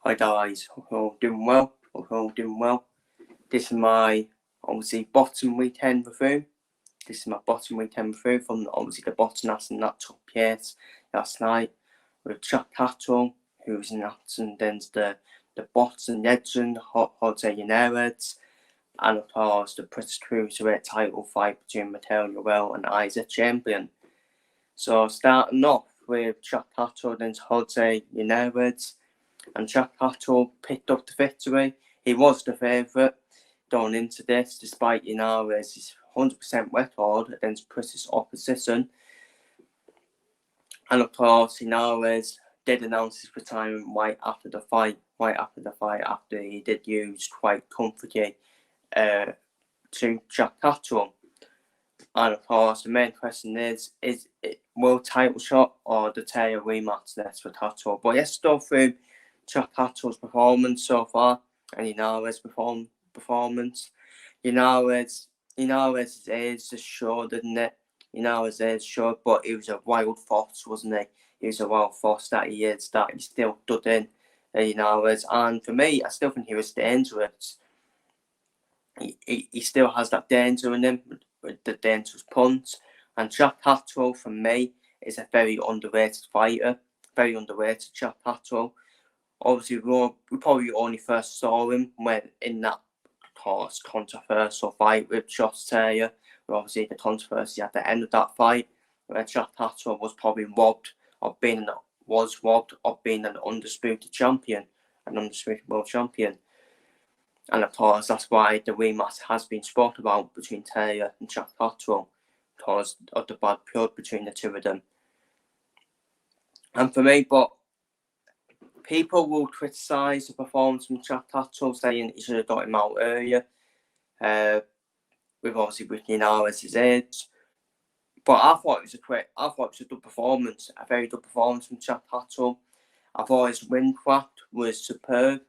Hi guys, hope you're all doing well. This is my obviously bottom weekend review. From obviously the bottom and that took place last night with Catterall, who's in action, then the bottom legend Jorge Linares, and of course the British Cruiserweight title fight between Mikael Lawal and Issac Chamberlain. So starting off with Catterall and Jorge Linares. And Catterall picked up the victory. He was the favourite going into this, despite his 100% record against British opposition. And of course, Linares did announce his retirement right after the fight, after he did use quite comfortably to Catterall. And of course, the main question is it world title shot or the title rematch next for Catterall? But let's go through Catterall's performance so far and Linares' performance. Linares' age just showed, didn't it? Linares' age showed, but it was a wild force, wasn't it? It was a wild force that he still stood in Linares. And for me, I still think he was dangerous. He still has that danger in him, with the dangerous punch. And Catterall, for me, is a very underrated fighter. Very underrated, Catterall. Obviously, we probably only first saw him when in that controversial fight with Jorge, where obviously the controversy at the end of that fight, where Catterall was probably robbed of being an undisputed champion, an undisputed world champion. And of course, that's why the rematch has been spoken about between Jorge and Catterall, because of the bad blood between the two of them. And for me, but people will criticise the performance from Catterall, saying he should have got him out earlier, with Linares' age. But I thought it was a good performance, a very good performance from Catterall. I thought his windcraft was superb.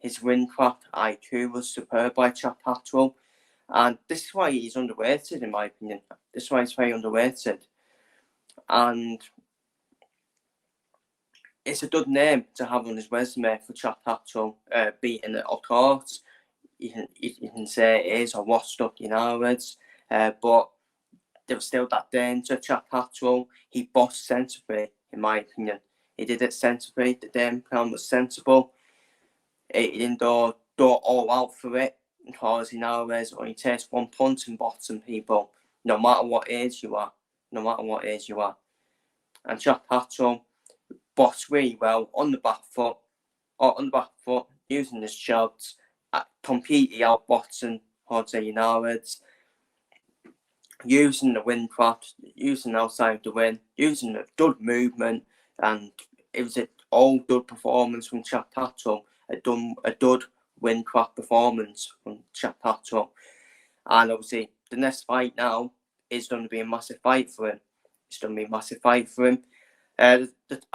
His windcraft IQ was superb by Catterall. And this is why he's underrated, in my opinion. This is why he's very underrated. And it's a good name to have on his resume for Catterall, beating it, of course. You can say it is a washed up Linares, but there was still that danger. Catterall, he bossed sensibly, in my opinion. He did it sensibly. The game plan was sensible. He didn't go all out for it, because Linares only takes one punch and bottom people, no matter what age you are. And Catterall bossed really well on the back foot, using his shots, completely outboxing Jorge Linares, using the windcraft, using outside the wind, using the good movement, and it was an all good performance from Catterall, a good windcraft performance from Catterall. And obviously, the next fight now is going to be a massive fight for him. I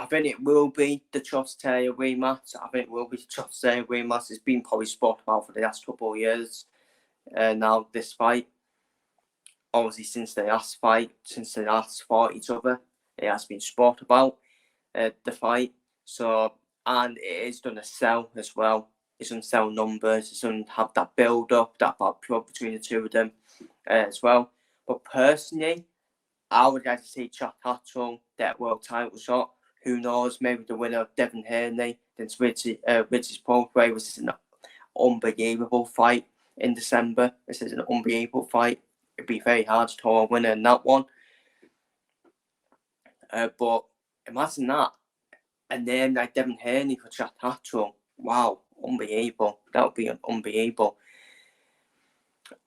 think it will be the Jorge rematch. It's been probably spoken about for the last couple of years. Now this fight, obviously since they last fought each other, it has been spoken about the fight. So, and it is going to sell as well. It's going to sell numbers. It's going to have that build up, that bad blood between the two of them as well. But personally, I would like to see Catterall get a world title shot. Who knows? Maybe the winner of Devin Haney against Richie Prograis, which is an unbelievable fight in December. This is an unbelievable fight. It'd be very hard to call a winner in that one. But imagine that. A name like Devin Haney for Catterall. Wow, unbelievable. That would be unbelievable.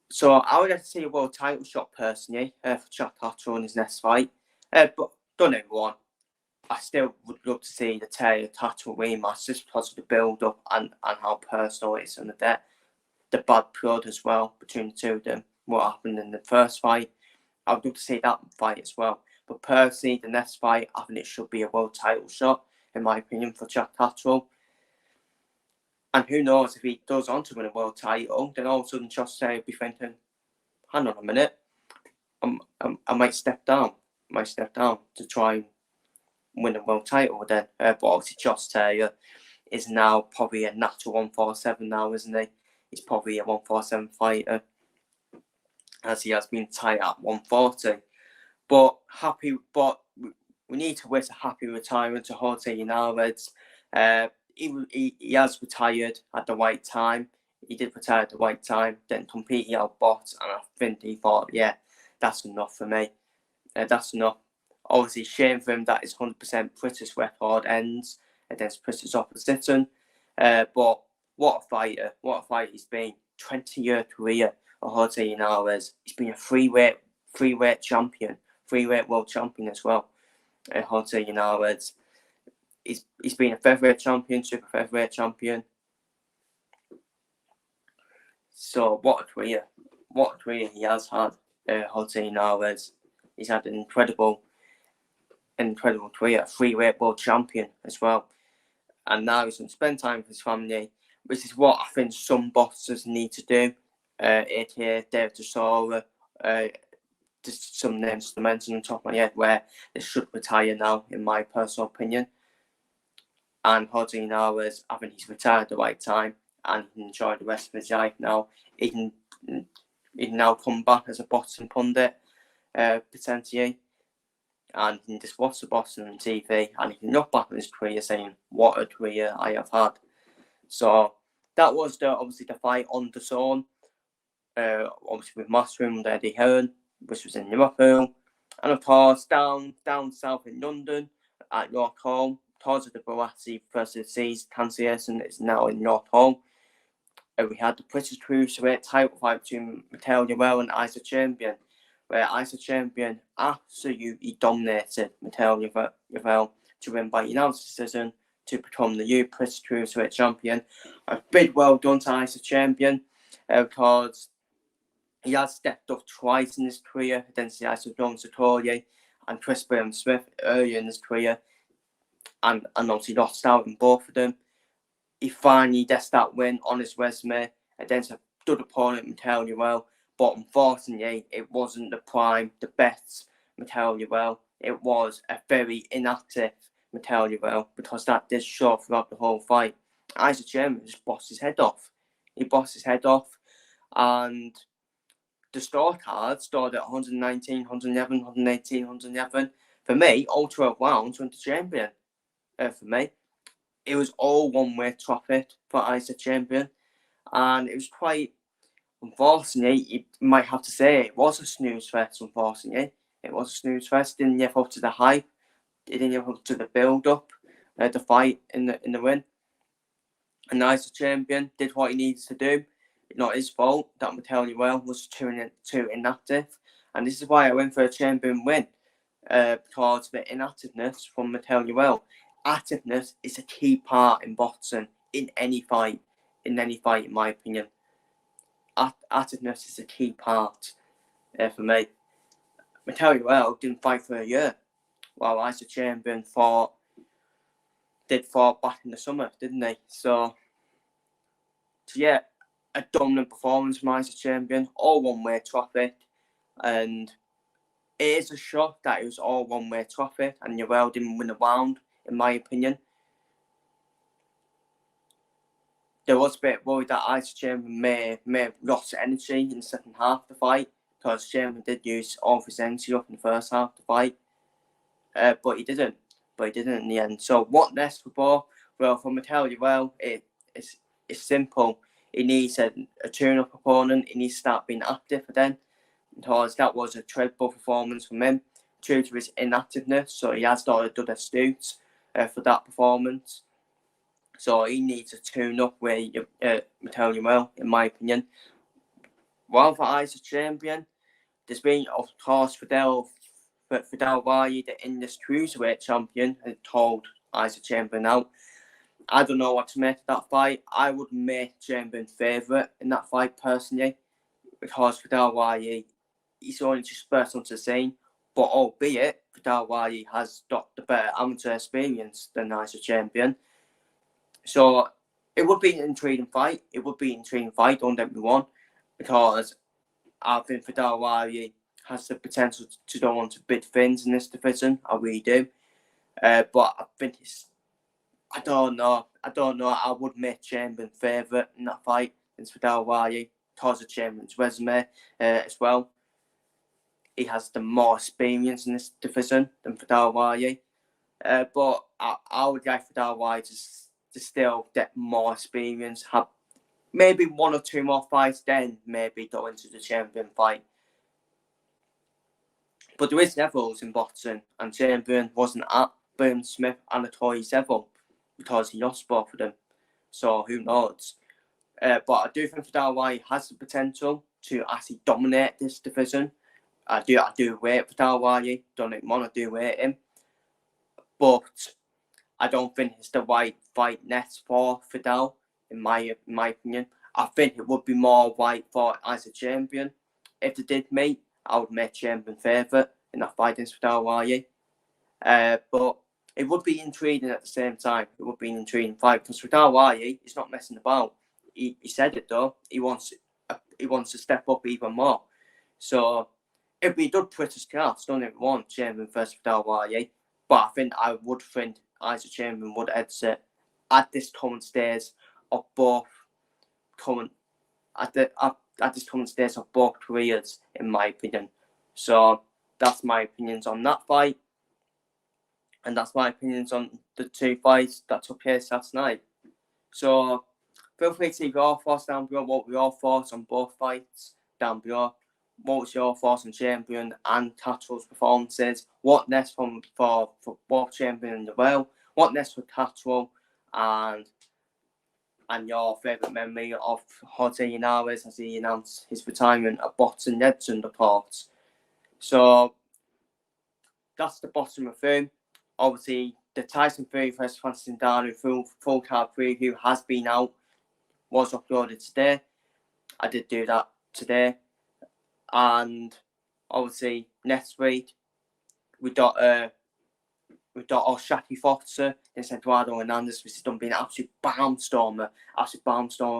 So I would like to see a world title shot personally for Catterall in his next fight. But don't get me wrong, I still would love to see the Catterall rematch just because of the build up and how personal it is, and the bad blood as well between the two of them. What happened in the first fight, I would love to see that fight as well. But personally, the next fight, I think it should be a world title shot, in my opinion, for Catterall. And who knows, if he goes on to win a world title, then all of a sudden Jorge will be thinking, hang on a minute, I might step down to try and win a world title then. But obviously Jorge is now probably a natural 147 now, isn't he? He's probably a 147 fighter, as he has been tight at 140. But we need to wish a happy retirement to Jorge Linares. He has retired at the right time. He did retire at the right time, then completely outboxed, and I think he thought, yeah, that's enough for me. That's enough. Obviously, shame for him that his 100% British record ends against British opposition. But what a fighter he's been. 20-year career of Jorge Linares. He's been a freeweight champion, freeweight world champion as well. Jorge Linares. He's been a featherweight champion, super featherweight champion. So what a career he has had, Jorge Linares. He's had an incredible career, freeweight world champion as well. And now he's going to spend time with his family, which is what I think some bosses need to do. AKA David Tesora, just some names to mention on top of my head where they should retire now, in my personal opinion. And Jorge Linares, I think he's retired at the right time and he can enjoy the rest of his life now. He can now come back as a boxing pundit, potentially, and he can just watch the boxing on TV and he can look back on his career saying, what a career I have had. So that was obviously the fight on the zone, obviously with Mushroom and Eddie Hearn, which was in Liverpool, and of course down south in London at York Hall, towards the Barassi versus Seas cancellation is now in York Hall. We had the British Cruiserweight title fight between Mikael and Issac Chamberlain, where Issac Chamberlain absolutely dominated Mikael to win by unanimous decision to become the new British Cruiserweight champion. A big well done to Issac Chamberlain, because he has stepped up twice in his career against the Isaac Jones Satori and Chris Smith earlier in his career, and obviously lost out in both of them. He finally gets that win on his resume against a good opponent, Mikael, but unfortunately it wasn't the best Mikael. It was a very inactive Mikael, because that did show throughout the whole fight. Isaac Chamberlain just bossed his head off. He bossed his head off, and the scorecard stood at 119, 111, 118, 111. For me, all 12 rounds went to Chamberlain. For me, it was all one-way traffic for Isaac Chamberlain, and it was quite, unfortunately, you might have to say, it was a snooze fest, unfortunately. It was a snooze fest. Didn't live up to the hype. It didn't live up to the build-up, the fight in the win. And Isaac Chamberlain did what he needed to do. Not his fault that Mikael was too inactive. And this is why I went for a Chamberlain win, because of the inactiveness from Mikael. Activeness is a key part in boxing, in any fight, in my opinion. Activeness is a key part for me. Mikael didn't fight for a year, while Isaac Chamberlain fought back in the summer, didn't he? So yeah, a dominant performance from Isaac Chamberlain, all one-way traffic, and it is a shock that it was all one-way traffic and Yoel didn't win a round, in my opinion. There was a bit worried that Isaac Chamberlain may have lost energy in the second half of the fight, because Chamberlain did use all of his energy up in the first half of the fight, but he didn't. In the end. So what next for Bo? Well, for Mikael, it's simple. He needs a tune-up opponent. He needs to start being active again, because that was a dreadful performance from him due to his inactiveness. So he has done astute for that performance. So he needs to tune up with Mikael, in my opinion. While for Isaac Chamberlain, there's been, of course, Fidel Valle, the English Cruiserweight champion, had told Isaac Chamberlain out. I don't know what to make of that fight. I would make Chamberlain favourite in that fight personally, because Fidel Valle, he's only just burst onto the scene. But albeit Fidel Valle has got the better amateur experience than Isaac Chamberlain. So it would be an intriguing fight. Don't get me wrong, because I think Fidel Valle has the potential to go on to big things in this division. I really do. But I think it's I don't know. I would make Chamberlain favourite in that fight against Lawal because of Chamberlain's resume as well. He has the more experience in this division than Lawal. But I would like Lawal to still get more experience, have maybe 1 or 2 more fights, then maybe go into the Chamberlain fight. But there is levels in boxing, and Chamberlain wasn't at Burn Smith and at Toys level because he lost both of them. So who knows? But I do think Lawal has the potential to actually dominate this division. I do rate Lawal. Don't want to do rate him, but I don't think it's the right fight next for Fidel, in my opinion. I think it would be more right for as a champion. If they did meet, I would make Chamberlain favourite in that fight against Lawal. But it would be intriguing at the same time. It would be an intriguing fight because Lawal is not messing about. He said it though. He wants to step up even more. So it'd be a good British class. Don't even want Chamberlain versus Lawal. But I would think Isaac Chamberlain would exit at this current stage of both careers, in my opinion. So that's my opinions on that fight, and that's my opinions on the 2 fights that took place last night. So feel free to leave your thoughts down below. What were your thoughts on both fights down below? What was your thoughts on Chamberlain and Catterall's performances? What next for both Chamberlain and Lawal? What next for Catterall? And your favourite memory of Jorge Linares as he announced his retirement at boxing legend, of course. So that's the bottom of film. Obviously, the Tyson Fury vs Francis Ngannou full card preview has been out, was uploaded today. I did do that today. And obviously next week we got our Shaki Foxer against Eduardo Hernandez, which has done being an absolute barnstormer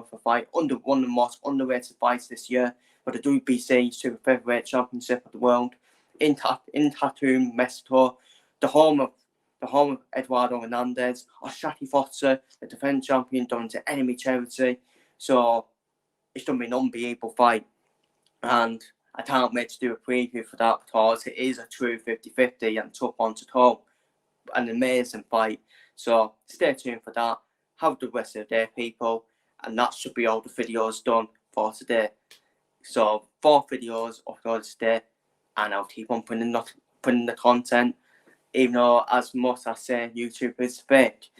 for fight. One of the most underrated fights this year for the WBC Super Featherweight Championship of the world in Tatum, Mexico, the home of Eduardo Hernandez. Or Shaki Foxer, the defending champion, done to enemy territory. So it's done been an unbelievable fight, and I can't wait to do a preview for that because it is a true 50-50 and tough one to call. An amazing fight. So stay tuned for that. Have a good rest of the day, people. And that should be all the videos done for today. So 4 videos uploaded today, and I'll keep on putting the content. Even though, as most I say, YouTube is fake,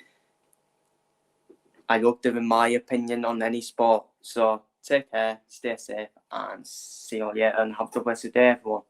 I love giving my opinion on any sport. So take care, stay safe, and see you all later, and have a good rest of the day, everyone.